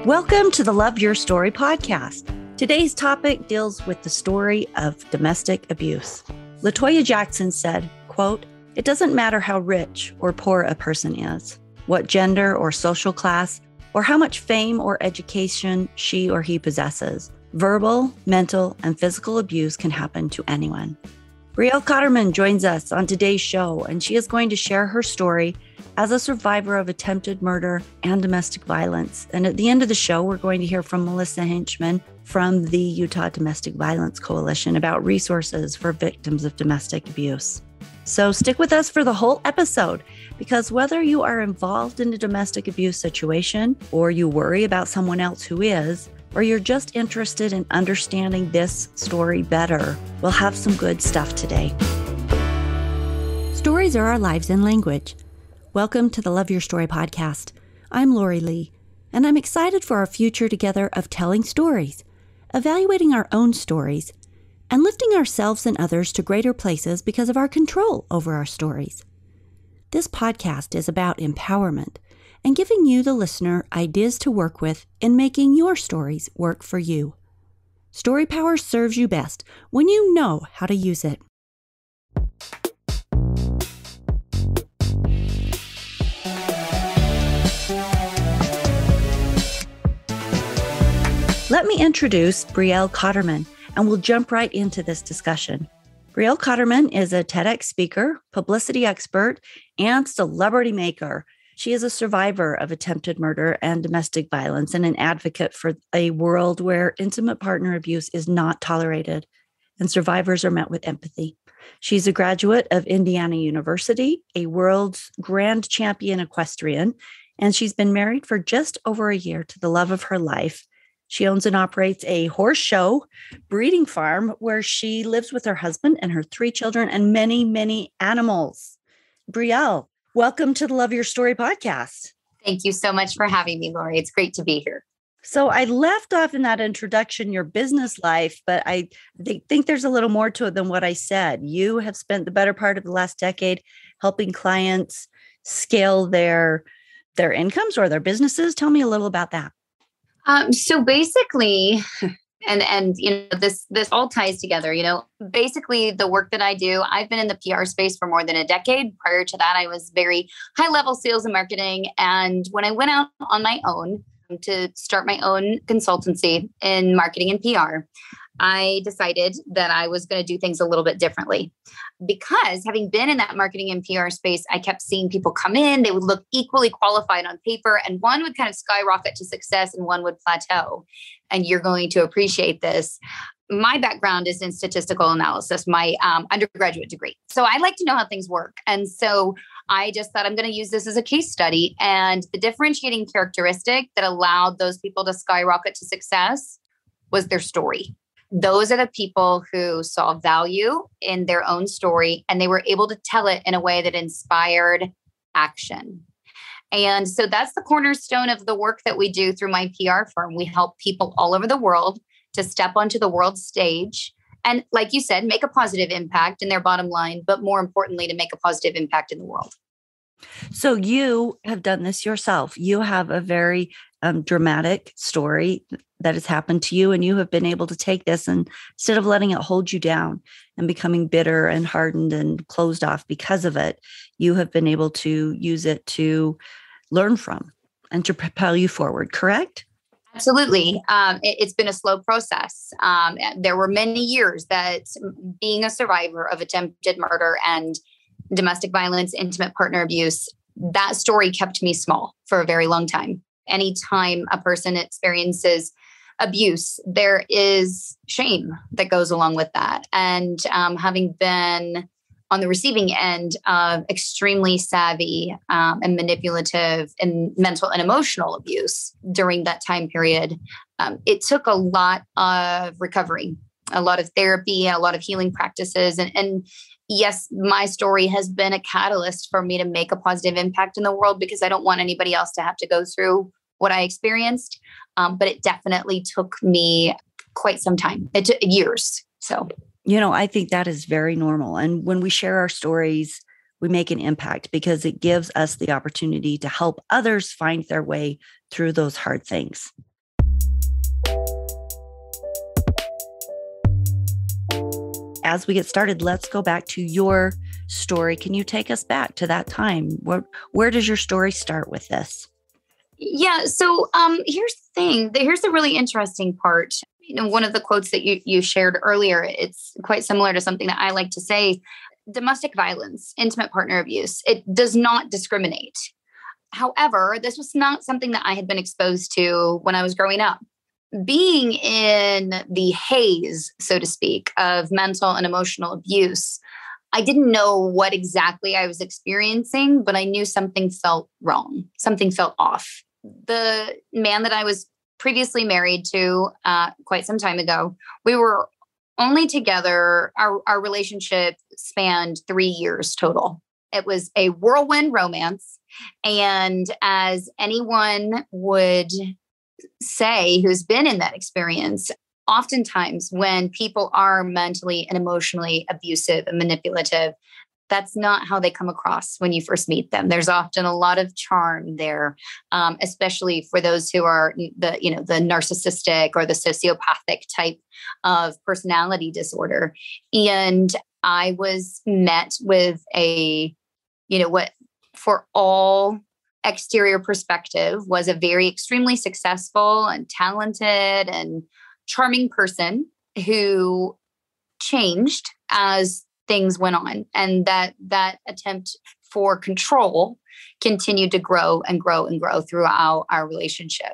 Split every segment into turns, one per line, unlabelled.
Welcome to the Love Your Story podcast. Today's topic deals with the story of domestic abuse. LaToya Jackson said, quote, "It doesn't matter how rich or poor a person is, what gender or social class, or how much fame or education she or he possesses. Verbal, mental, and physical abuse can happen to anyone." Brielle Cotterman joins us on today's show, and she is going to share her story as a survivor of attempted murder and domestic violence. And at the end of the show, we're going to hear from Melissa Haenchen from the Utah Domestic Violence Coalition about resources for victims of domestic abuse. So stick with us for the whole episode, because whether you are involved in a domestic abuse situation, or you worry about someone else who is, or you're just interested in understanding this story better, we'll have some good stuff today. Stories are our lives in language. Welcome to the Love Your Story podcast. I'm Lori Lee, and I'm excited for our future together of telling stories, evaluating our own stories, and lifting ourselves and others to greater places because of our control over our stories. This podcast is about empowerment and giving you, the listener, ideas to work with in making your stories work for you. Story power serves you best when you know how to use it. Let me introduce Brielle Cotterman, and we'll jump right into this discussion. Brielle Cotterman is a TEDx speaker, publicity expert, and celebrity maker. She is a survivor of attempted murder and domestic violence and an advocate for a world where intimate partner abuse is not tolerated and survivors are met with empathy. She's a graduate of Indiana University, a world's grand champion equestrian, and she's been married for just over a year to the love of her life. She owns and operates a horse show breeding farm where she lives with her husband and her 3 children and many, many animals. Brielle, welcome to the Love Your Story podcast.
Thank you so much for having me, Lori. It's great to be here.
So I left off in that introduction your business life, but I think there's a little more to it than what I said. You have spent the better part of the last decade helping clients scale their incomes or their businesses. Tell me a little about that.
So basically, and this all ties together. Basically the work that I do, I've been in the PR space for more than a decade. Prior to that, I was very high level sales and marketing. And when I went out on my own to start my own consultancy in marketing and PR, I decided that I was going to do things a little bit differently, because having been in that marketing and PR space, I kept seeing people come in, they would look equally qualified on paper, and one would kind of skyrocket to success and one would plateau. And you're going to appreciate this. My background is in statistical analysis, my undergraduate degree. So I like to know how things work. And so I just thought I'm going to use this as a case study. And the differentiating characteristic that allowed those people to skyrocket to success was their story. Those are the people who saw value in their own story, and they were able to tell it in a way that inspired action. And so that's the cornerstone of the work that we do through my PR firm. We help people all over the world to step onto the world stage and, like you said, make a positive impact in their bottom line, but more importantly, to make a positive impact in the world.
So you have done this yourself. You have a very dramatic story that has happened to you, and you have been able to take this, and instead of letting it hold you down and becoming bitter and hardened and closed off because of it, you have been able to use it to learn from and to propel you forward, correct?
Absolutely. It's been a slow process. There were many years that being a survivor of attempted murder and domestic violence, intimate partner abuse, that story kept me small for a very long time. Anytime a person experiences abuse, there is shame that goes along with that. And having been on the receiving end of extremely savvy and manipulative and mental and emotional abuse during that time period, it took a lot of recovery, a lot of therapy, a lot of healing practices. And yes, my story has been a catalyst for me to make a positive impact in the world, because I don't want anybody else to have to go through what I experienced. But it definitely took me quite some time. It took years. So,
I think that is very normal. And when we share our stories, we make an impact because it gives us the opportunity to help others find their way through those hard things. As we get started, let's go back to your story. Can you take us back to that time? Where does your story start with this?
Yeah. So here's the thing. Here's the really interesting part. One of the quotes that you shared earlier, it's quite similar to something that I like to say. Domestic violence, intimate partner abuse, it does not discriminate. However, this was not something that I had been exposed to when I was growing up. Being in the haze, so to speak, of mental and emotional abuse, I didn't know what exactly I was experiencing, but I knew something felt wrong. Something felt off. The man that I was previously married to quite some time ago, we were only together, our relationship spanned 3 years total. It was a whirlwind romance. And as anyone would say who's been in that experience, oftentimes when people are mentally and emotionally abusive and manipulative, that's not how they come across when you first meet them. There's often a lot of charm there, especially for those who are the narcissistic or the sociopathic type of personality disorder. And I was met with what for all exterior perspective was a very extremely successful and talented and charming person who changed as things went on. And that attempt for control continued to grow and grow and grow throughout our relationship.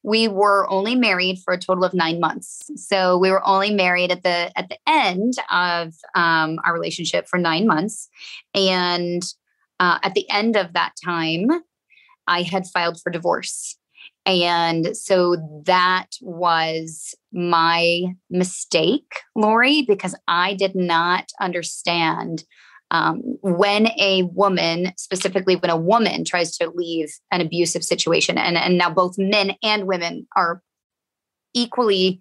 We were only married for a total of 9 months. So we were only married at the end of our relationship for 9 months. And at the end of that time, I had filed for divorce. And so that was my mistake, Lori, because I did not understand when a woman, specifically when a woman tries to leave an abusive situation, and now both men and women are equally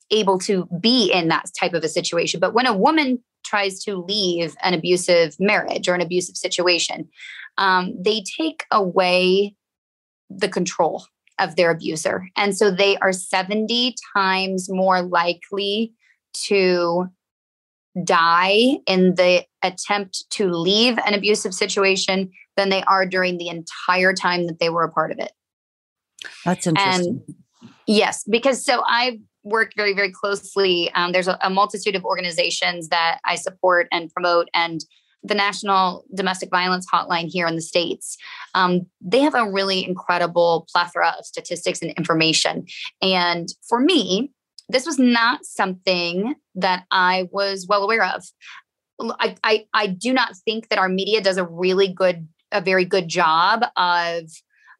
able to be in that type of a situation. But when a woman tries to leave an abusive marriage or an abusive situation, they take away the control of their abuser. And so they are 70 times more likely to die in the attempt to leave an abusive situation than they are during the entire time that they were a part of it.
That's interesting.
And yes, because so I work very, very closely. There's a multitude of organizations that I support and promote, and the National Domestic Violence Hotline here in the States, they have a really incredible plethora of statistics and information. And for me, this was not something that I was well aware of. I do not think that our media does a very good job of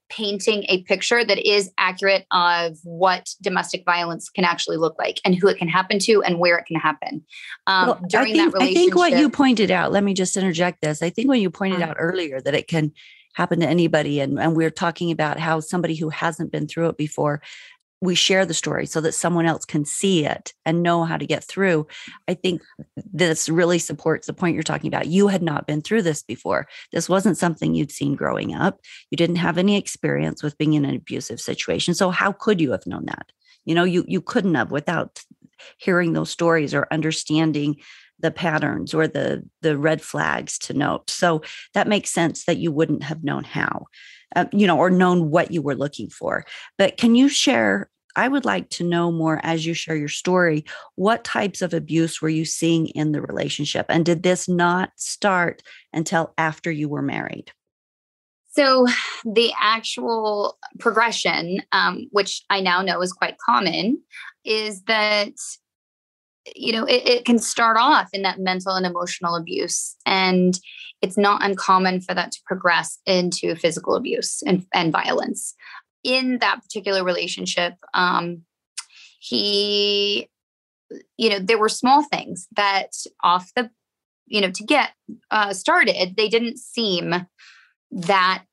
painting a picture that is accurate of what domestic violence can actually look like and who it can happen to and where it can happen. During that relationship. I
think what you pointed out, let me just interject this. I think when you pointed out earlier that it can happen to anybody, and we're talking about how somebody who hasn't been through it before, we share the story so that someone else can see it and know how to get through. I think this really supports the point you're talking about. You had not been through this before. This wasn't something you'd seen growing up. You didn't have any experience with being in an abusive situation. So how could you have known that? You couldn't have without hearing those stories or understanding the patterns or the red flags to note. So that makes sense that you wouldn't have known how. Or known what you were looking for. But can you share, I would like to know more as you share your story, what types of abuse were you seeing in the relationship? And did this not start until after you were married?
So the actual progression, which I now know is quite common, is that it can start off in that mental and emotional abuse. And it's not uncommon for that to progress into physical abuse and violence. In that particular relationship, there were small things that to get started, they didn't seem that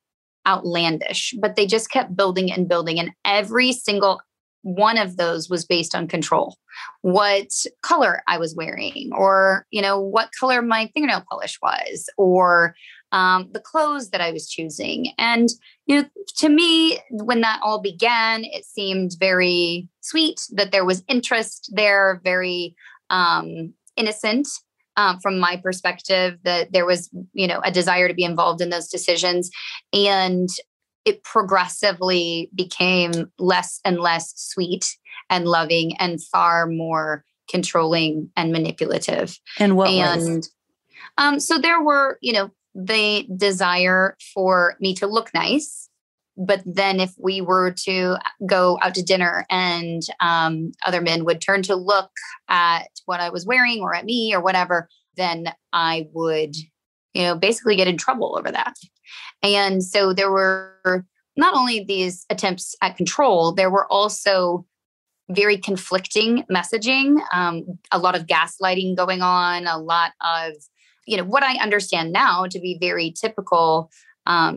outlandish, but they just kept building and building. And every single one of those was based on control. What color I was wearing, or, what color my fingernail polish was, or the clothes that I was choosing. And To me, when that all began, it seemed very sweet that there was interest there, very innocent from my perspective, that there was, a desire to be involved in those decisions. And it progressively became less and less sweet and loving and far more controlling and manipulative.
In what ways?
So there were, the desire for me to look nice. But then if we were to go out to dinner and other men would turn to look at what I was wearing or at me or whatever, then I would, basically get in trouble over that. And so there were not only these attempts at control, there were also very conflicting messaging, a lot of gaslighting going on, a lot of, what I understand now to be very typical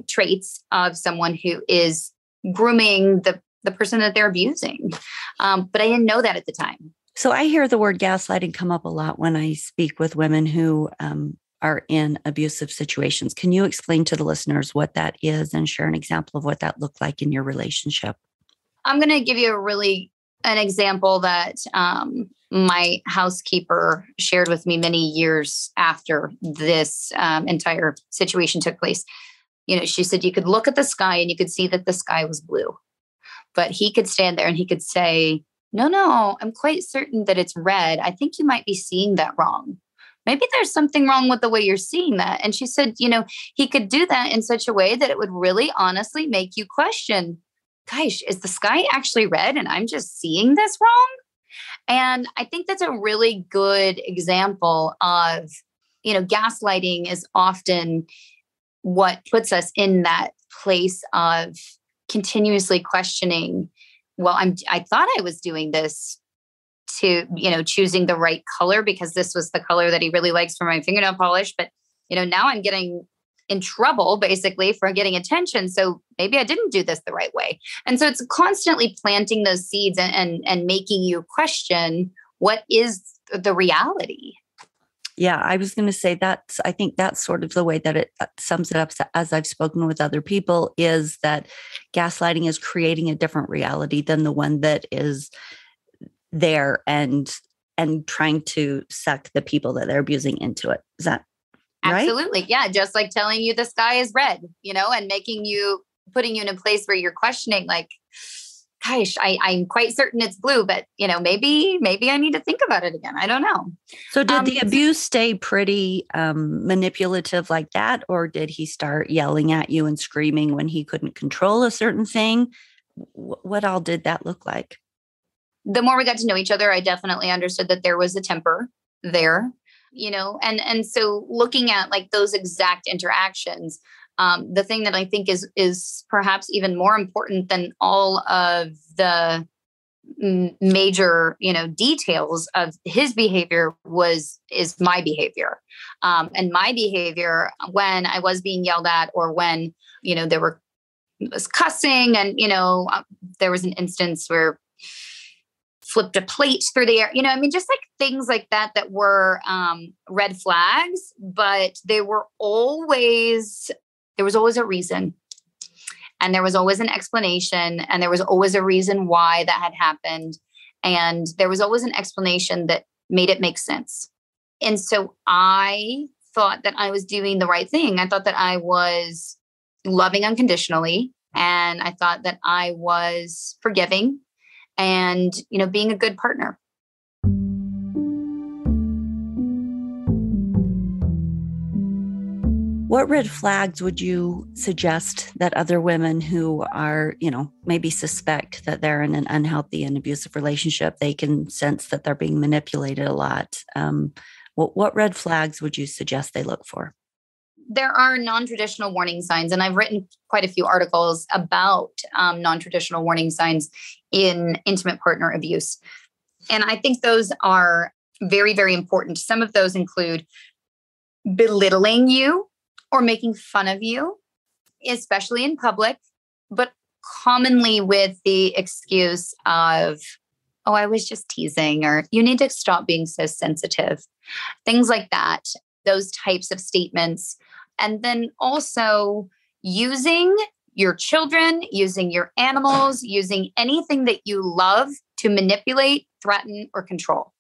traits of someone who is grooming the person that they're abusing. But I didn't know that at the time.
So I hear the word gaslighting come up a lot when I speak with women who are in abusive situations. Can you explain to the listeners what that is and share an example of what that looked like in your relationship?
I'm going to give you an example that my housekeeper shared with me many years after this entire situation took place. She said you could look at the sky and you could see that the sky was blue, but he could stand there and he could say, no, I'm quite certain that it's red. I think you might be seeing that wrong. Maybe there's something wrong with the way you're seeing that. And she said, he could do that in such a way that it would really honestly make you question, gosh, is the sky actually red and I'm just seeing this wrong? And I think that's a really good example of, gaslighting is often what puts us in that place of continuously questioning, well, I thought I was doing this to, choosing the right color because this was the color that he really likes for my fingernail polish. But, now I'm getting in trouble basically for getting attention. So maybe I didn't do this the right way. And so it's constantly planting those seeds and making you question what is the reality.
Yeah, I was going to say I think that's sort of the way that it sums it up as I've spoken with other people, is that gaslighting is creating a different reality than the one that is there and trying to suck the people that they're abusing into it. Is that right?
Absolutely. Yeah. Just like telling you the sky is red, and putting you in a place where you're questioning, like, gosh, I'm quite certain it's blue, but maybe I need to think about it again. I don't know.
So did the abuse stay pretty manipulative like that? Or did he start yelling at you and screaming when he couldn't control a certain thing? What all did that look like?
The more we got to know each other, I definitely understood that there was a temper there, and so looking at like those exact interactions, the thing that I think is perhaps even more important than all of the major, details of his behavior is my behavior. And my behavior when I was being yelled at, or when, there was cussing, and, there was an instance where flipped a plate through the air, just like things like that were red flags, but there was always a reason, and there was always an explanation, and there was always a reason why that had happened. And there was always an explanation that made it make sense. And so I thought that I was doing the right thing. I thought that I was loving unconditionally, and I thought that I was forgiving and, being a good partner.
What red flags would you suggest that other women who are, maybe suspect that they're in an unhealthy and abusive relationship, they can sense that they're being manipulated a lot? What red flags would you suggest they look for?
There are non-traditional warning signs, and I've written quite a few articles about non-traditional warning signs in intimate partner abuse. And I think those are very, very important. Some of those include belittling you or making fun of you, especially in public, but commonly with the excuse of, oh, I was just teasing, or you need to stop being so sensitive. Things like that, those types of statements. And then also using your children, using your animals, using anything that you love to manipulate, threaten, or control.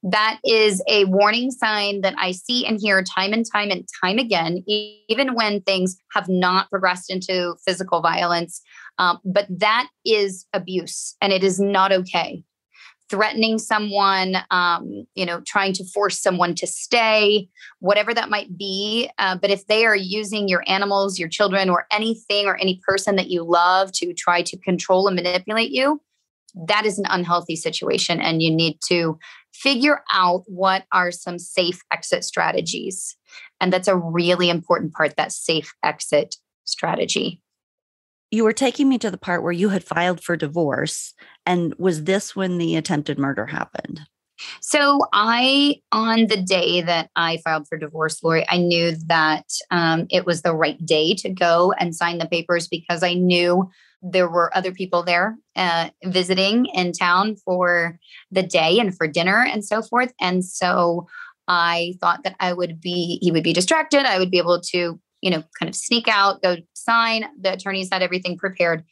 That is a warning sign that I see and hear time and time again, even when things have not progressed into physical violence. But that is abuse, and it is not okay. Threatening someone, trying to force someone to stay, whatever that might be. But if they are using your animals, your children, or anything or any person that you love to try to control and manipulate you, that is an unhealthy situation. And you need to figure out what are some safe exit strategies. And that's a really important part, that safe exit strategy.
You were taking me to the part where you had filed for divorce. And was this when the attempted murder happened?
So on the day that I filed for divorce, Lori, I knew that it was the right day to go and sign the papers, because I knew there were other people there visiting in town for the day and for dinner and so forth. And so I thought that he would be distracted. I would be able to, kind of sneak out, go sign. The attorneys had everything prepared.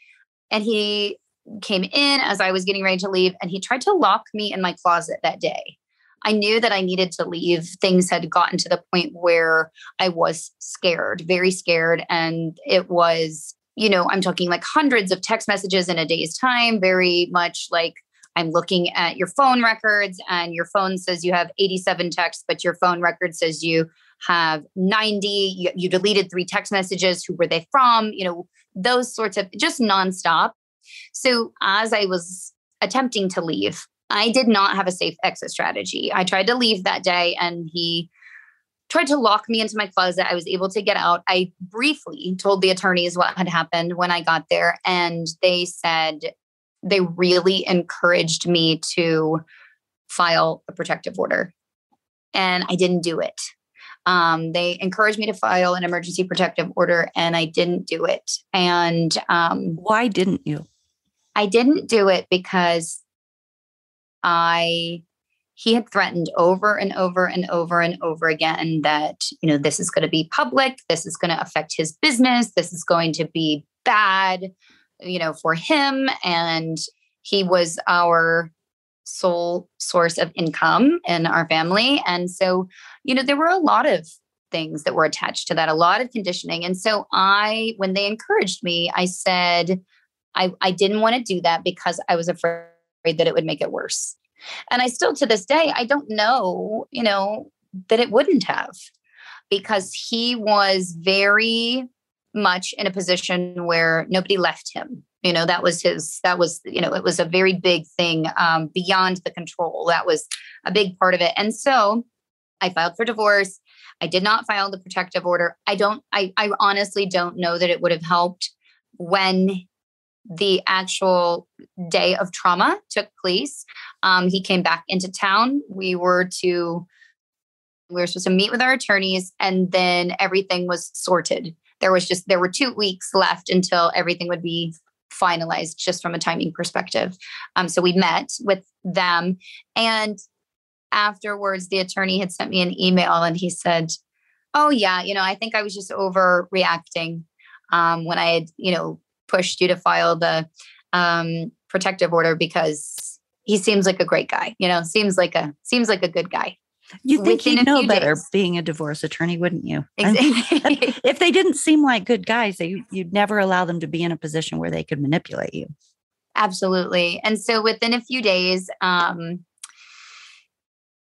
And he came in as I was getting ready to leave, and he tried to lock me in my closet that day. I knew that I needed to leave. Things had gotten to the point where I was scared, very scared. And it was, I'm talking like hundreds of text messages in a day's time, very much like I'm looking at your phone records and your phone says you have 87 texts, but your phone record says you have 90. You deleted 3 text messages. Who were they from? Those sorts of just nonstop. So as I was attempting to leave, I did not have a safe exit strategy. I tried to leave that day and he tried to lock me into my closet. I was able to get out. I briefly told the attorneys what had happened when I got there. And they said they really encouraged me to file a protective order. And I didn't do it. They encouraged me to file an emergency protective order, and I didn't do it. And
why didn't you?
I didn't do it because he had threatened over and over and over and over again that, this is going to be public. This is going to affect his business. This is going to be bad, for him. And he was our sole source of income in our family. And so, there were a lot of things that were attached to that, a lot of conditioning. And so when they encouraged me, I said, I didn't want to do that because I was afraid that it would make it worse. And I still, to this day, I don't know, that it wouldn't have, because he was very much in a position where nobody left him. It was a very big thing beyond the control. That was a big part of it. And so I filed for divorce. I did not file the protective order. I honestly don't know that it would have helped when the actual day of trauma took place. He came back into town. We were supposed to meet with our attorneys, and then everything was sorted. There were 2 weeks left until everything would be finalized, just from a timing perspective. So we met with them, and afterwards the attorney had sent me an email, and he said, "Oh yeah, I think I was just overreacting when I had, pushed you to file the protective order, because he seems like a great guy, seems like a good guy."
You think you'd know better being a divorce attorney, wouldn't you?
Exactly.
If they didn't seem like good guys, you'd never allow them to be in a position where they could manipulate you.
Absolutely. And so within a few days, I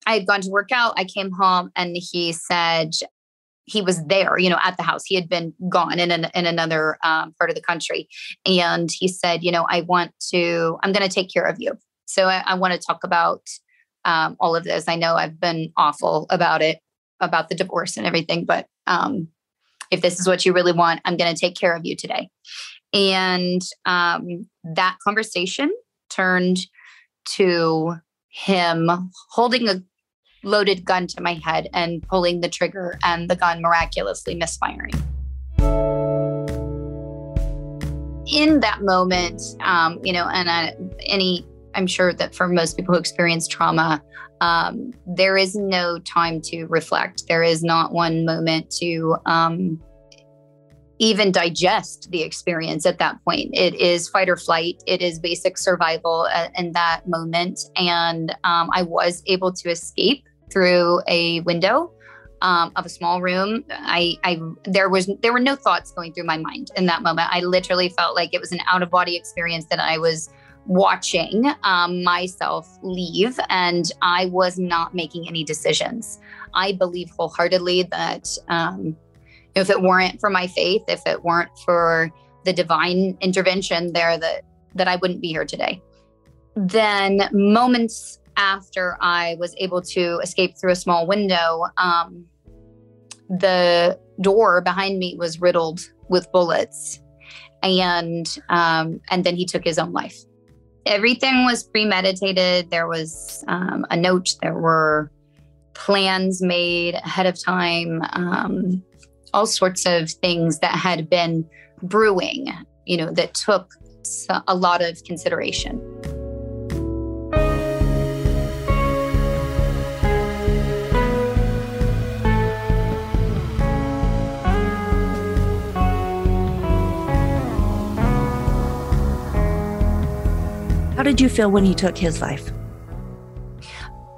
had gone to work out. I came home, and he said he was there, at the house. He had been gone in another part of the country. And he said, I'm going to take care of you. So I want to talk about all of this. I know I've been awful about it, about the divorce and everything, but if this is what you really want, I'm going to take care of you today. And that conversation turned to him holding a loaded gun to my head and pulling the trigger, and the gun miraculously misfiring. In that moment, I'm sure that for most people who experience trauma, there is no time to reflect. There is not one moment to even digest the experience at that point. It is fight or flight. It is basic survival in that moment. And I was able to escape through a window of a small room. There were no thoughts going through my mind in that moment. I literally felt like it was an out-of-body experience that I was watching myself leave, and I was not making any decisions. I believe wholeheartedly that if it weren't for my faith, if it weren't for the divine intervention there, that I wouldn't be here today. Then moments after I was able to escape through a small window, the door behind me was riddled with bullets, and then he took his own life. Everything was premeditated. There was a note. There were plans made ahead of time. All sorts of things that had been brewing, that took a lot of consideration.
How did you feel when he took his life?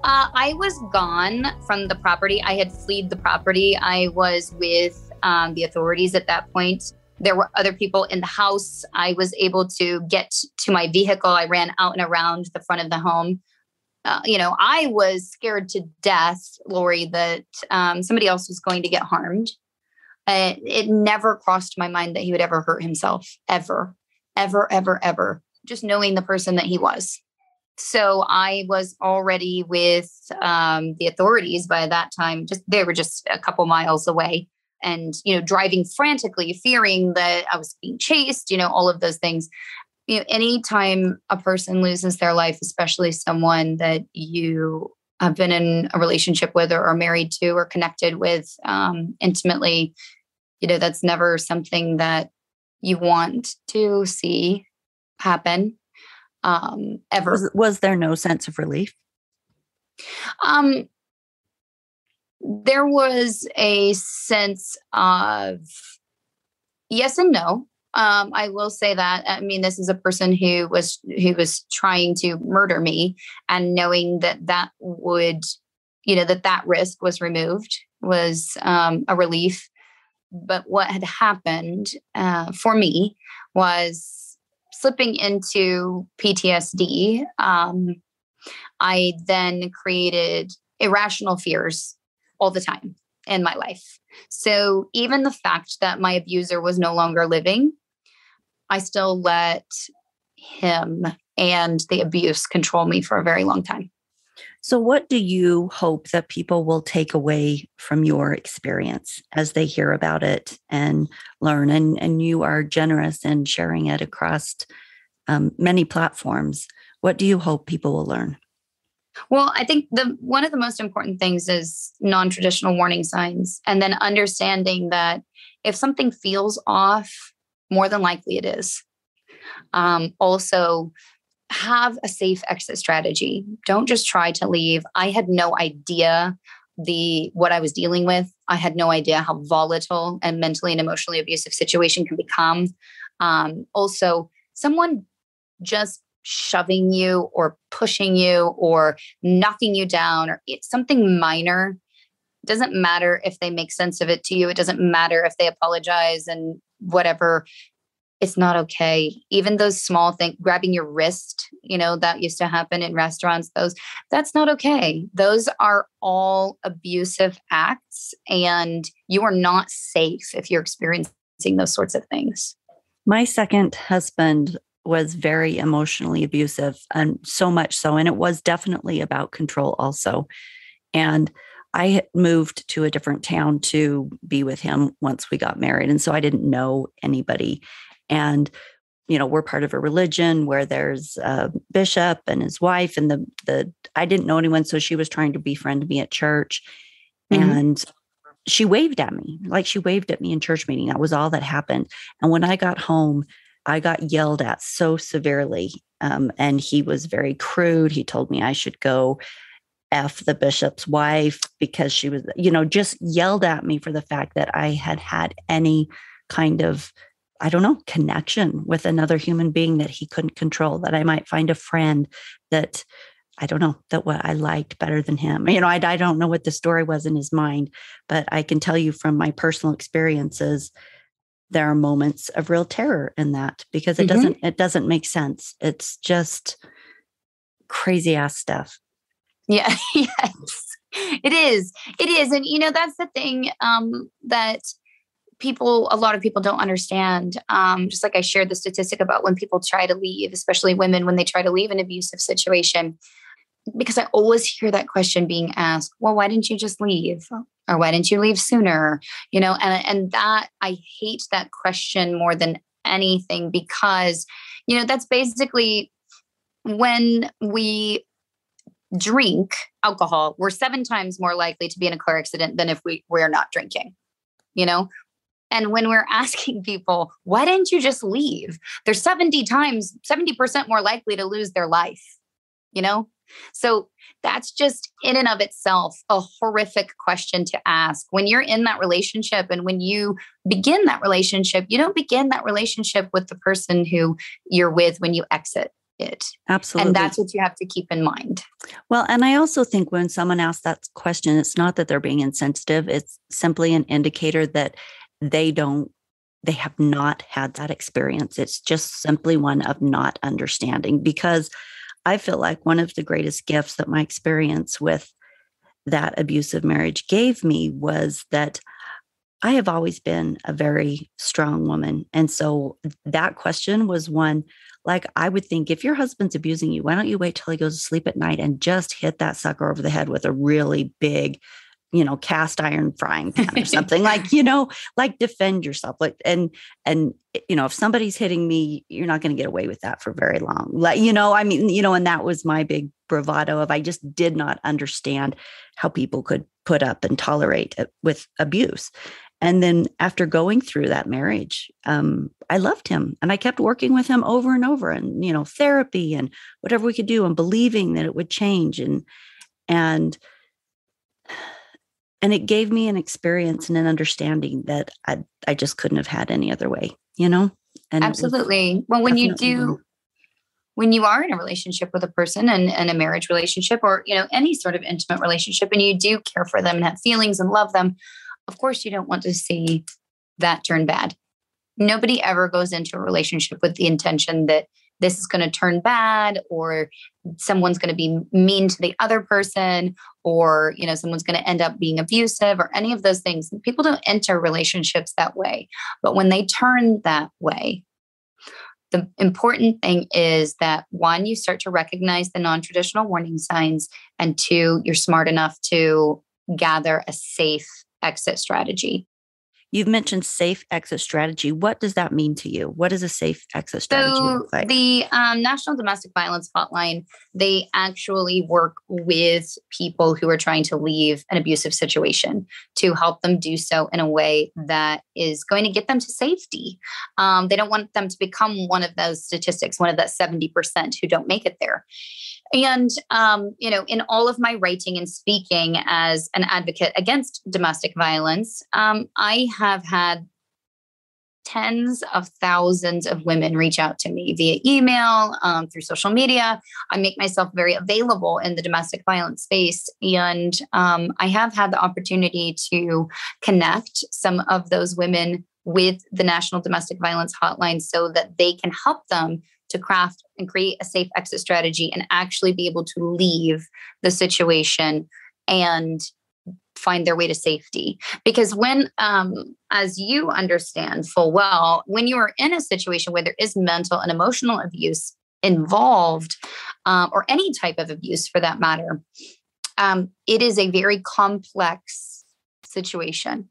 I was gone from the property. I had fled the property. I was with the authorities at that point. There were other people in the house. I was able to get to my vehicle. I ran out and around the front of the home. I was scared to death, Lori, that somebody else was going to get harmed. It never crossed my mind that he would ever hurt himself, ever, ever, ever, ever. Just knowing the person that he was. So I was already with the authorities by that time. They were just a couple miles away, and driving frantically, fearing that I was being chased. All of those things. Anytime a person loses their life, especially someone that you have been in a relationship with, or are married to, or connected with intimately, that's never something that you want to see happen ever.
Was there no sense of relief?
There was a sense of yes and no. I will say that. I mean, this is a person who was trying to murder me, and knowing that would, that risk was removed was a relief. But what had happened for me was slipping into PTSD. I then created irrational fears all the time in my life. So even the fact that my abuser was no longer living, I still let him and the abuse control me for a very long time.
So what do you hope that people will take away from your experience as they hear about it and learn? And you are generous in sharing it across many platforms. What do you hope people will learn?
Well, I think one of the most important things is non-traditional warning signs, and then understanding that if something feels off, more than likely it is. Also, have a safe exit strategy. Don't just try to leave. I had no idea what I was dealing with. I had no idea how volatile and mentally and emotionally abusive situation can become. Also, someone just shoving you or pushing you or knocking you down, or it's something minor. It doesn't matter if they make sense of it to you. It doesn't matter if they apologize and whatever. It's not okay. Even those small things, grabbing your wrist, that used to happen in restaurants, that's not okay. Those are all abusive acts, and you are not safe if you're experiencing those sorts of things.
My second husband was very emotionally abusive, and so much so. And it was definitely about control also. And I had moved to a different town to be with him once we got married. And so I didn't know anybody. And, we're part of a religion where there's a bishop and his wife, and I didn't know anyone. So she was trying to befriend me at church. Mm-hmm. And she waved at me, in church meeting. That was all that happened. And when I got home, I got yelled at so severely. And he was very crude. He told me I should go F the bishop's wife because she was, just yelled at me for the fact that I had any kind of, I don't know, connection with another human being that he couldn't control, that I might find a friend that, I don't know, that what I liked better than him. I don't know what the story was in his mind, but I can tell you from my personal experiences, there are moments of real terror in that, because it doesn't make sense. It's just crazy ass stuff.
Yeah. Yes, it is. It is. And, that's the thing that a lot of people don't understand. Just like I shared the statistic about when people try to leave, especially women, when they try to leave an abusive situation, because I always hear that question being asked, well, why didn't you just leave? Or why didn't you leave sooner? And that, I hate that question more than anything, because, that's basically, when we drink alcohol, we're 7 times more likely to be in a car accident than if we're not drinking, And when we're asking people, why didn't you just leave? They're 70% more likely to lose their life, So that's just in and of itself a horrific question to ask. When you're in that relationship, and when you begin that relationship, you don't begin that relationship with the person who you're with when you exit it.
Absolutely.
And that's what you have to keep in mind.
Well, and I also think when someone asks that question, it's not that they're being insensitive. It's simply an indicator that they have not had that experience. It's just simply one of not understanding, because I feel like one of the greatest gifts that my experience with that abusive marriage gave me was that I have always been a very strong woman. And so that question was one, like, I would think, if your husband's abusing you, why don't you wait till he goes to sleep at night and just hit that sucker over the head with a really big, cast iron frying pan or something, like defend yourself. And if somebody's hitting me, you're not going to get away with that for very long. And that was my big bravado of, I just did not understand how people could put up and tolerate it with abuse. And then after going through that marriage, I loved him, and I kept working with him over and over, and, therapy and whatever we could do, and believing that it would change. And it gave me an experience and an understanding that I just couldn't have had any other way, And
absolutely. Well, when you are in a relationship with a person, and a marriage relationship, or, any sort of intimate relationship, and you do care for them and have feelings and love them, of course, you don't want to see that turn bad. Nobody ever goes into a relationship with the intention that this is going to turn bad, or someone's going to be mean to the other person, or, someone's going to end up being abusive, or any of those things. People don't enter relationships that way. But when they turn that way, the important thing is that, 1, you start to recognize the non-traditional warning signs, and 2, you're smart enough to gather a safe exit strategy.
You've mentioned safe exit strategy. What does that mean to you? What does a safe exit strategy look like?
The National Domestic Violence Hotline, they actually work with people who are trying to leave an abusive situation to help them do so in a way that is going to get them to safety. They don't want them to become one of those statistics, one of that 70% who don't make it there. And, in all of my writing and speaking as an advocate against domestic violence, I have had tens of thousands of women reach out to me via email, through social media. I make myself very available in the domestic violence space. And I have had the opportunity to connect some of those women with the National Domestic Violence Hotline so that they can help them to craft and create a safe exit strategy and actually be able to leave the situation and find their way to safety. Because when, as you understand full well, when you are in a situation where there is mental and emotional abuse involved, or any type of abuse for that matter, it is a very complex situation.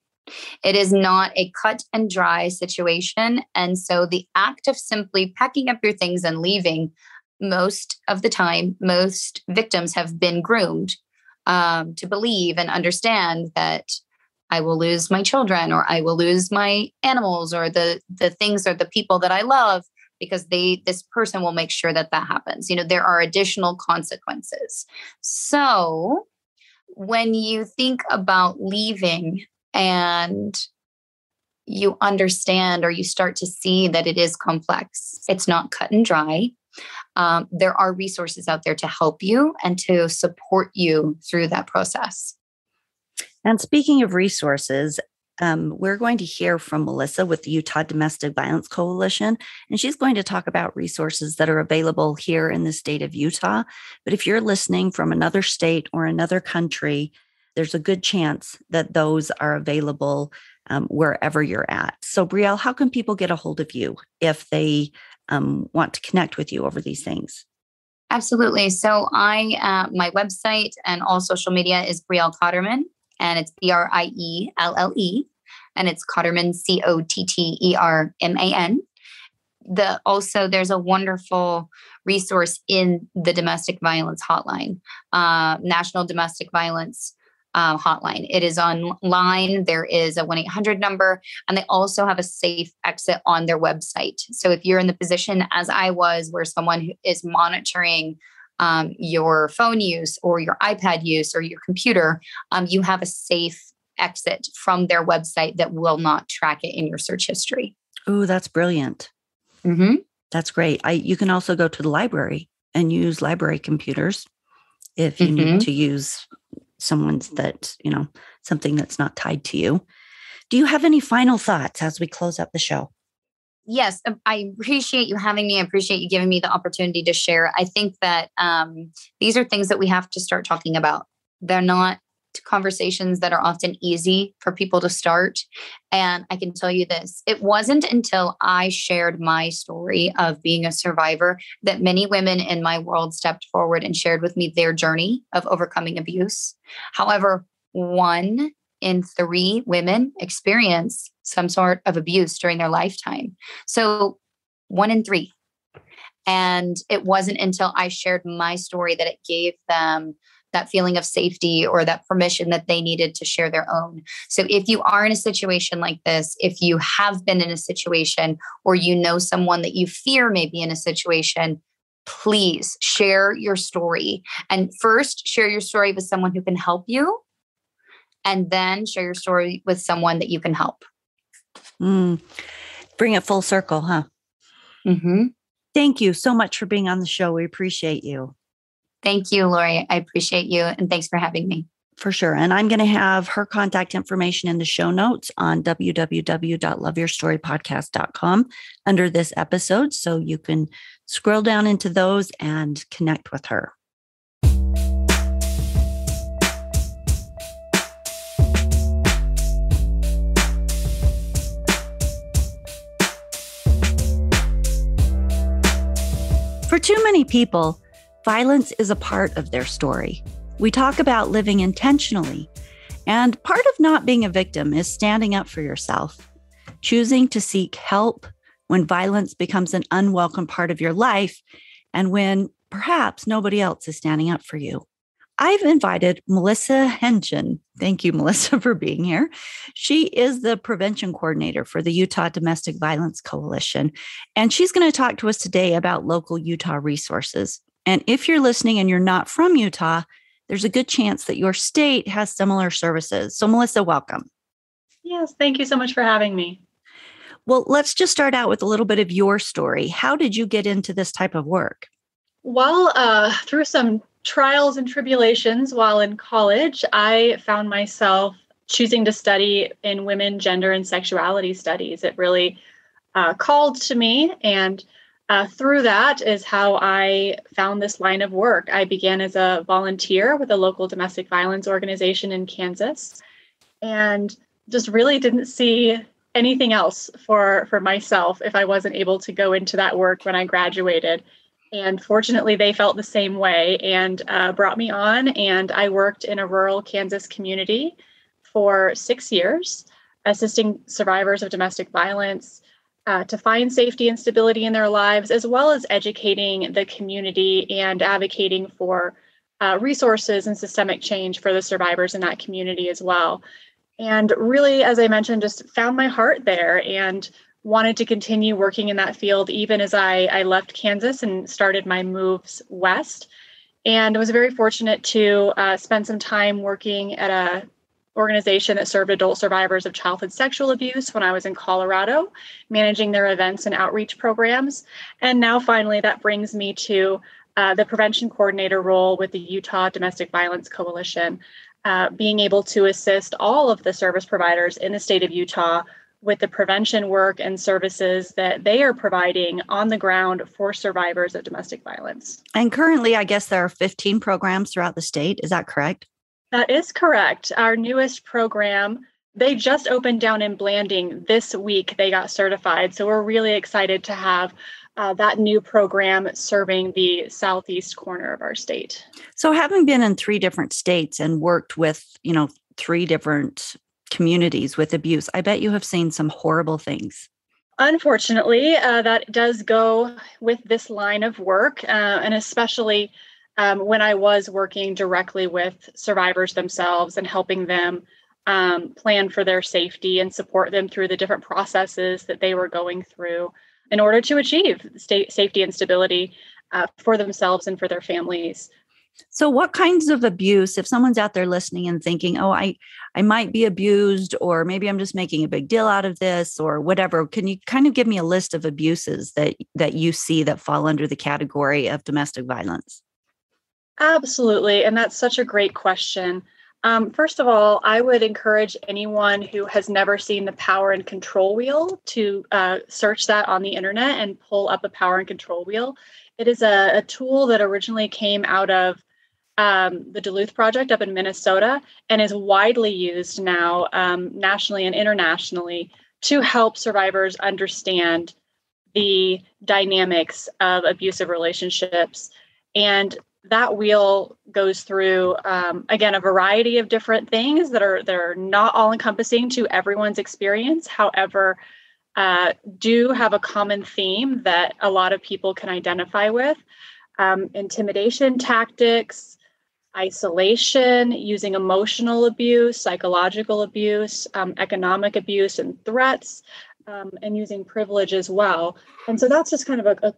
It is not a cut and dry situation. And so the act of simply packing up your things and leaving, most of the time, most victims have been groomed to believe and understand that I will lose my children, or I will lose my animals, or the things or the people that I love, because this person will make sure that happens. There are additional consequences. So when you think about leaving and you understand or you start to see that it is complex. It's not cut and dry. There are resources out there to help you and to support you through that process.
And speaking of resources, we're going to hear from Melissa with the Utah Domestic Violence Coalition, and she's going to talk about resources that are available here in the state of Utah. But if you're listening from another state or another country, there's a good chance that those are available wherever you're at. So, Brielle, how can people get a hold of you if they want to connect with you over these things?
Absolutely. So my website and all social media is Brielle Cotterman, and it's Brielle, and it's Cotterman, Cotterman. Also, there's a wonderful resource in the domestic violence hotline, National Domestic Violence hotline. It is online. There is a 1-800 number, and they also have a safe exit on their website. So if you're in the position as I was, where someone who is monitoring your phone use or your iPad use or your computer, you have a safe exit from their website that will not track it in your search history.
Oh, that's brilliant.
Mm-hmm.
That's great. You can also go to the library and use library computers if you need to use someone's something that's not tied to you. Do you have any final thoughts as we close up the show?
Yes, I appreciate you having me. I appreciate you giving me the opportunity to share. I think that these are things that we have to start talking about. They're not conversations that are often easy for people to start. And I can tell you this, it wasn't until I shared my story of being a survivor that many women in my world stepped forward and shared with me their journey of overcoming abuse. However, 1 in 3 women experience some sort of abuse during their lifetime. So 1 in 3. And it wasn't until I shared my story that it gave them that feeling of safety or that permission that they needed to share their own. So if you are in a situation like this, if you have been in a situation or you know someone that you fear may be in a situation, please share your story. And first, share your story with someone who can help you. And then share your story with someone that you can help.
Bring it full circle, huh?
Mm-hmm.
Thank you so much for being on the show. We appreciate you.
Thank you, Lori. I appreciate you. And thanks for having me.
For sure. And I'm going to have her contact information in the show notes on www.loveyourstorypodcast.com under this episode. So you can scroll down into those and connect with her. For too many people, violence is a part of their story. We talk about living intentionally, and part of not being a victim is standing up for yourself, choosing to seek help when violence becomes an unwelcome part of your life and when perhaps nobody else is standing up for you. I've invited Melissa Haenchen. Thank you, Melissa, for being here. She is the prevention coordinator for the Utah Domestic Violence Coalition, and she's going to talk to us today about local Utah resources. And if you're listening and you're not from Utah, there's a good chance that your state has similar services. So, Melissa, welcome.
Yes, thank you so much for having me.
Well, let's just start out with a little bit of your story. How did you get into this type of work?
Well, through some trials and tribulations while in college, I found myself choosing to study in women, gender, and sexuality studies. It really called to me, and through that is how I found this line of work. I began as a volunteer with a local domestic violence organization in Kansas, and just really didn't see anything else for myself if I wasn't able to go into that work when I graduated. And fortunately, they felt the same way and brought me on. And I worked in a rural Kansas community for 6 years, assisting survivors of domestic violence to find safety and stability in their lives, as well as educating the community and advocating for resources and systemic change for the survivors in that community as well. And really, as I mentioned, just found my heart there and wanted to continue working in that field, even as I left Kansas and started my moves west. And I was very fortunate to spend some time working at a organization that served adult survivors of childhood sexual abuse when I was in Colorado, managing their events and outreach programs. And now finally, that brings me to the prevention coordinator role with the Utah Domestic Violence Coalition, being able to assist all of the service providers in the state of Utah with the prevention work and services that they are providing on the ground for survivors of domestic violence.
And currently, I guess there are 15 programs throughout the state. Is that correct?
That is correct. Our newest program, they just opened down in Blanding this week. They got certified. So we're really excited to have that new program serving the southeast corner of our state.
So having been in 3 different states and worked with, 3 different communities with abuse, I bet you have seen some horrible things.
Unfortunately, that does go with this line of work, and especially when I was working directly with survivors themselves and helping them plan for their safety and support them through the different processes that they were going through in order to achieve safety and stability for themselves and for their families.
So what kinds of abuse, if someone's out there listening and thinking, oh, I might be abused, or maybe I'm just making a big deal out of this or whatever, can you kind of give me a list of abuses that you see that fall under the category of domestic violence?
Absolutely. And that's such a great question. First of all, I would encourage anyone who has never seen the power and control wheel to search that on the internet and pull up a power and control wheel. It is a tool that originally came out of the Duluth Project up in Minnesota and is widely used now nationally and internationally to help survivors understand the dynamics of abusive relationships. And that wheel goes through, again, a variety of different things that are not all encompassing to everyone's experience. However, do have a common theme that a lot of people can identify with. Intimidation tactics, isolation, using emotional abuse, psychological abuse, economic abuse and threats, and using privilege as well. And so that's just kind of a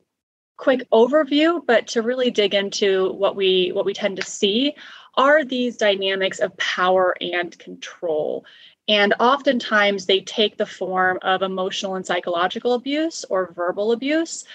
quick overview, but to really dig into what we tend to see are these dynamics of power and control. And oftentimes they take the form of emotional and psychological abuse or verbal abuse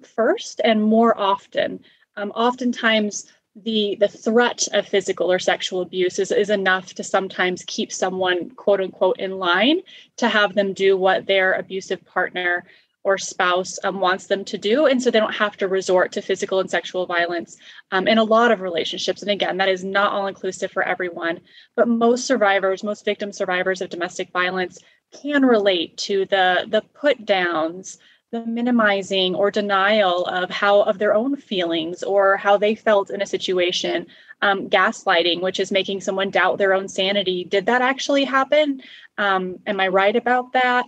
first and more often. Oftentimes the threat of physical or sexual abuse is enough to sometimes keep someone, quote unquote, in line to have them do what their abusive partner or spouse wants them to do. And so they don't have to resort to physical and sexual violence in a lot of relationships. And again, that is not all inclusive for everyone, but most victim survivors of domestic violence can relate to the put downs, the minimizing or denial of their own feelings or how they felt in a situation, gaslighting, which is making someone doubt their own sanity. Did that actually happen? Am I right about that?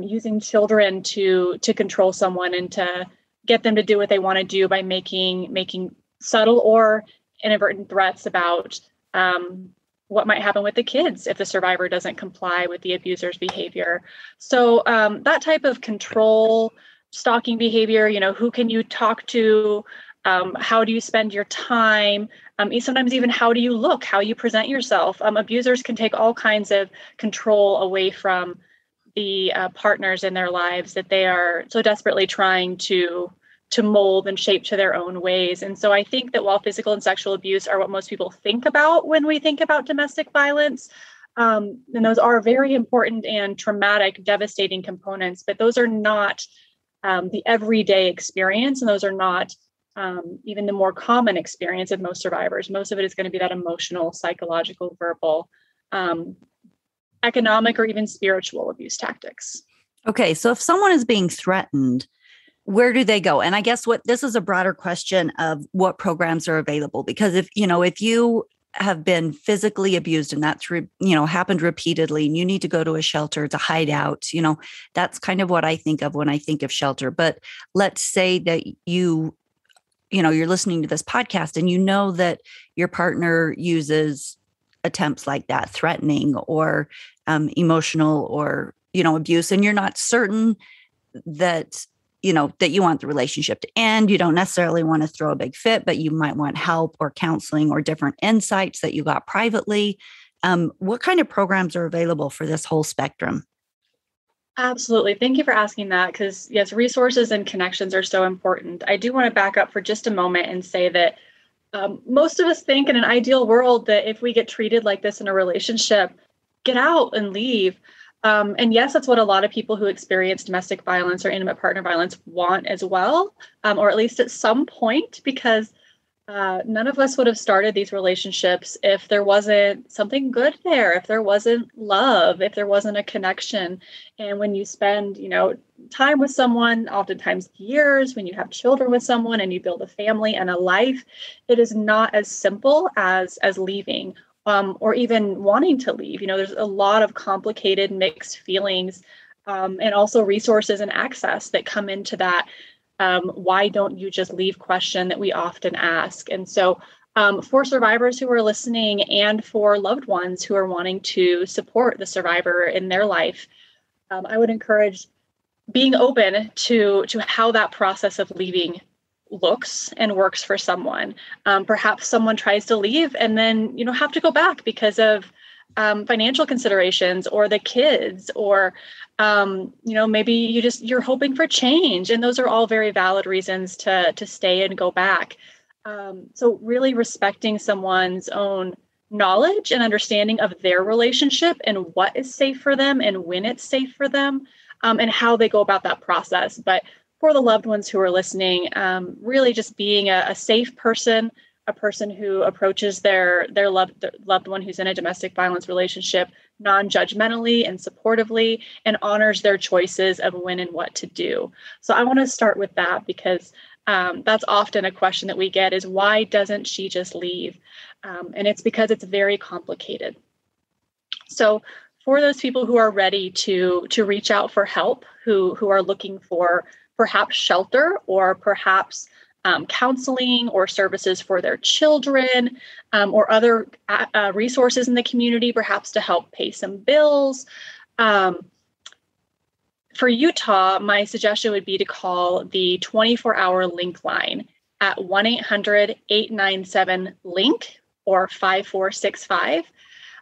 Using children to control someone and to get them to do what they want to do by making subtle or inadvertent threats about what might happen with the kids if the survivor doesn't comply with the abuser's behavior. So that type of control, stalking behavior, who can you talk to? How do you spend your time? Sometimes even how do you look, how you present yourself? Abusers can take all kinds of control away from the partners in their lives that they are so desperately trying to mold and shape to their own ways. And so I think that while physical and sexual abuse are what most people think about when we think about domestic violence, and those are very important and traumatic, devastating components, but those are not the everyday experience. And those are not even the more common experience of most survivors. Most of it is going to be that emotional, psychological, verbal, economic, or even spiritual abuse tactics.
Okay, so if someone is being threatened, where do they go? And I guess this is a broader question of what programs are available, because if you have been physically abused and that's happened repeatedly and you need to go to a shelter to hide out, that's kind of what I think of when I think of shelter. But let's say that you're listening to this podcast and you know that your partner uses attempts like that, threatening or emotional or, abuse, and you're not certain that you want the relationship to end. You don't necessarily want to throw a big fit, but you might want help or counseling or different insights that you got privately. What kind of programs are available for this whole spectrum?
Absolutely. Thank you for asking that because, yes, resources and connections are so important. I do want to back up for just a moment and say that most of us think in an ideal world that if we get treated like this in a relationship, get out and leave. And yes, that's what a lot of people who experience domestic violence or intimate partner violence want as well, or at least at some point, because none of us would have started these relationships if there wasn't something good there, if there wasn't love, if there wasn't a connection. And when you spend, time with someone, oftentimes years, when you have children with someone and you build a family and a life, it is not as simple as leaving, or even wanting to leave. There's a lot of complicated mixed feelings, and also resources and access that come into that. Why don't you just leave question that we often ask. And so for survivors who are listening and for loved ones who are wanting to support the survivor in their life, I would encourage being open to how that process of leaving looks and works for someone. Perhaps someone tries to leave and then, have to go back because of financial considerations or the kids, or maybe you're hoping for change, and those are all very valid reasons to stay and go back. So really respecting someone's own knowledge and understanding of their relationship and what is safe for them and when it's safe for them, and how they go about that process. But for the loved ones who are listening, really just being a safe person, a person who approaches their loved one who's in a domestic violence relationship non-judgmentally and supportively, and honors their choices of when and what to do. So I want to start with that because that's often a question that we get is, why doesn't she just leave? And it's because it's very complicated. So for those people who are ready to reach out for help, who are looking for perhaps shelter or perhaps counseling or services for their children, or other resources in the community, perhaps to help pay some bills. For Utah, my suggestion would be to call the 24-hour link line at 1-800-897-LINK or 5465.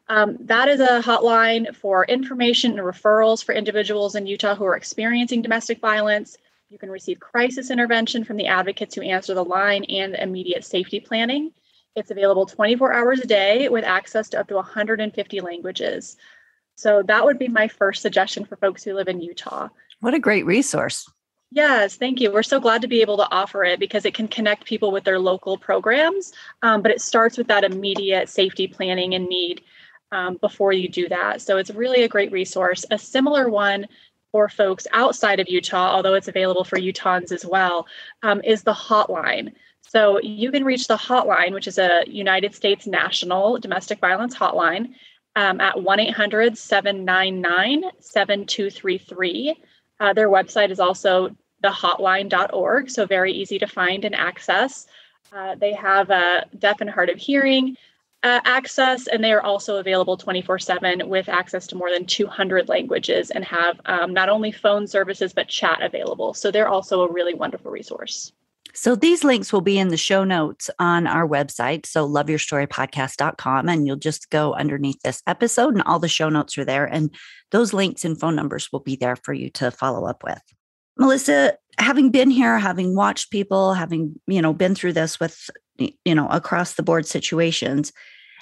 That is a hotline for information and referrals for individuals in Utah who are experiencing domestic violence. You can receive crisis intervention from the advocates who answer the line and immediate safety planning. It's available 24 hours a day with access to up to 150 languages. So that would be my first suggestion for folks who live in Utah.
What a great resource.
Yes, thank you. We're so glad to be able to offer it because it can connect people with their local programs, but it starts with that immediate safety planning and need before you do that. So it's really a great resource. A similar one for folks outside of Utah, although it's available for Utahns as well, is the hotline. So you can reach the hotline, which is a United States national domestic violence hotline, at 1-800-799-7233. Their website is also thehotline.org, so very easy to find and access. They have deaf and hard of hearing access, and they are also available 24/7 with access to more than 200 languages, and have not only phone services, but chat available. So they're also a really wonderful resource.
So these links will be in the show notes on our website, so loveyourstorypodcast.com, and you'll just go underneath this episode and all the show notes are there. And those links and phone numbers will be there for you to follow up with. Melissa, having been here, having watched people, having, been through this with, across the board situations,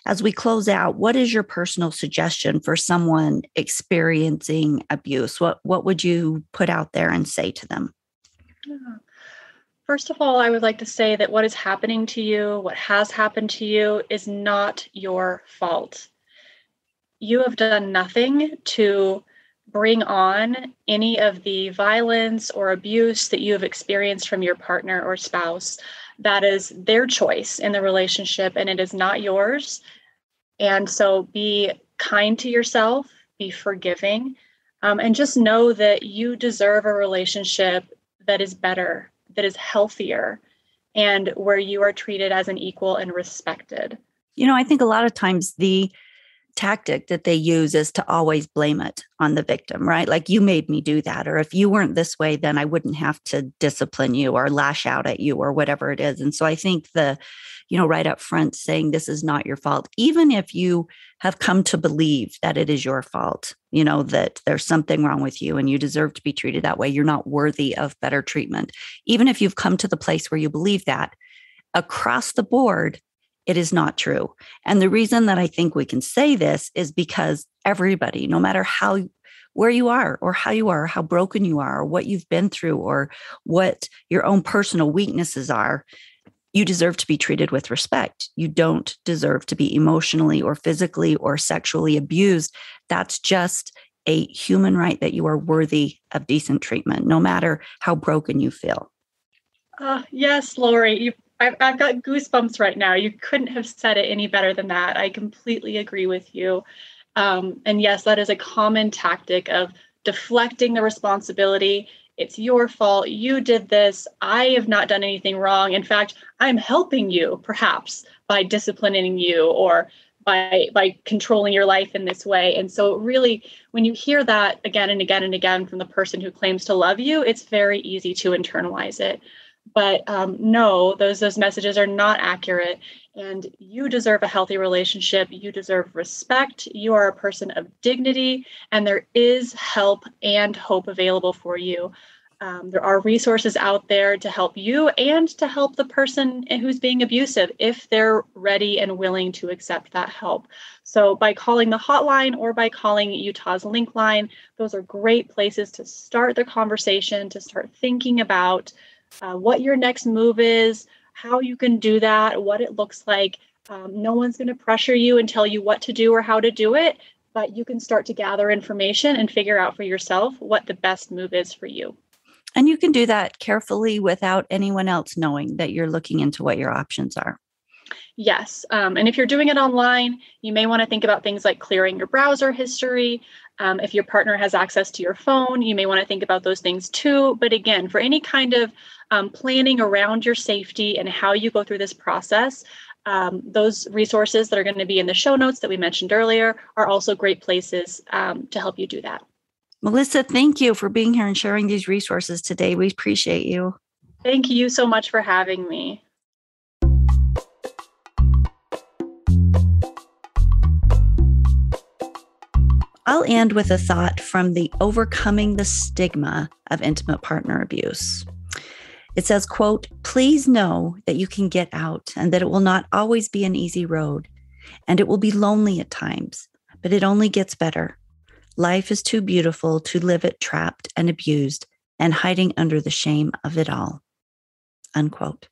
as we close out, what is your personal suggestion for someone experiencing abuse? What would you put out there and say to them?
First of all, I would like to say that what is happening to you, what has happened to you, is not your fault. You have done nothing to bring on any of the violence or abuse that you have experienced from your partner or spouse. That is their choice in the relationship, and it is not yours. And so be kind to yourself, be forgiving, and just know that you deserve a relationship that is better, that is healthier, and where you are treated as an equal and respected.
I think a lot of times the tactic that they use is to always blame it on the victim, right? Like, you made me do that. Or if you weren't this way, then I wouldn't have to discipline you or lash out at you or whatever it is. And so I think right up front saying this is not your fault, even if you have come to believe that it is your fault, that there's something wrong with you and you deserve to be treated that way. You're not worthy of better treatment. Even if you've come to the place where you believe that, across the board, it is not true. And the reason that I think we can say this is because everybody, no matter where you are or how you are, or how broken you are, or what you've been through, or what your own personal weaknesses are, you deserve to be treated with respect. You don't deserve to be emotionally or physically or sexually abused. That's just a human right that you are worthy of decent treatment, no matter how broken you feel.
Yes, Lori, I've got goosebumps right now. You couldn't have said it any better than that. I completely agree with you. And yes, that is a common tactic of deflecting the responsibility. It's your fault. You did this. I have not done anything wrong. In fact, I'm helping you perhaps by disciplining you or by controlling your life in this way. And so really, when you hear that again and again and again from the person who claims to love you, it's very easy to internalize it. But no, those messages are not accurate. And you deserve a healthy relationship. You deserve respect. You are a person of dignity, and there is help and hope available for you. There are resources out there to help you and to help the person who's being abusive if they're ready and willing to accept that help. So by calling the hotline or by calling Utah's Link Line, those are great places to start the conversation, to start thinking about what your next move is, how you can do that, what it looks like. No one's going to pressure you and tell you what to do or how to do it, but you can start to gather information and figure out for yourself what the best move is for you.
And you can do that carefully without anyone else knowing that you're looking into what your options are.
Yes. And if you're doing it online, you may want to think about things like clearing your browser history. If your partner has access to your phone, you may want to think about those things too. But again, for any kind of planning around your safety and how you go through this process, those resources that are going to be in the show notes that we mentioned earlier are also great places to help you do that.
Melissa, thank you for being here and sharing these resources today. We appreciate you.
Thank you so much for having me.
I'll end with a thought from the Overcoming the Stigma of Intimate Partner Abuse. It says, quote, "Please know that you can get out and that it will not always be an easy road, and it will be lonely at times, but it only gets better. Life is too beautiful to live it trapped and abused and hiding under the shame of it all." Unquote.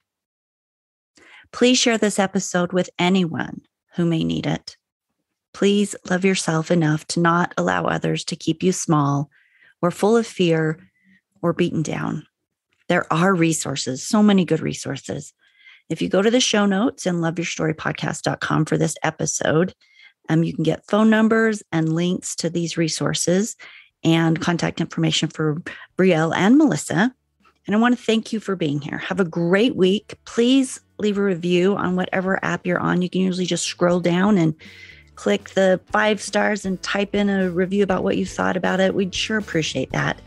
Please share this episode with anyone who may need it. Please love yourself enough to not allow others to keep you small or full of fear or beaten down. There are resources, so many good resources. If you go to the show notes and loveyourstorypodcast.com for this episode, you can get phone numbers and links to these resources and contact information for Brielle and Melissa. And I want to thank you for being here. Have a great week. Please leave a review on whatever app you're on. You can usually just scroll down and click the 5 stars and type in a review about what you thought about it. We'd sure appreciate that.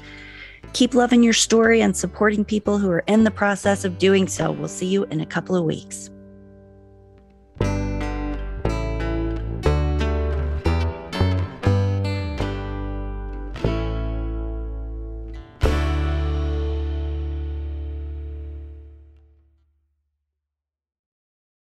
Keep loving your story and supporting people who are in the process of doing so. We'll see you in a couple of weeks.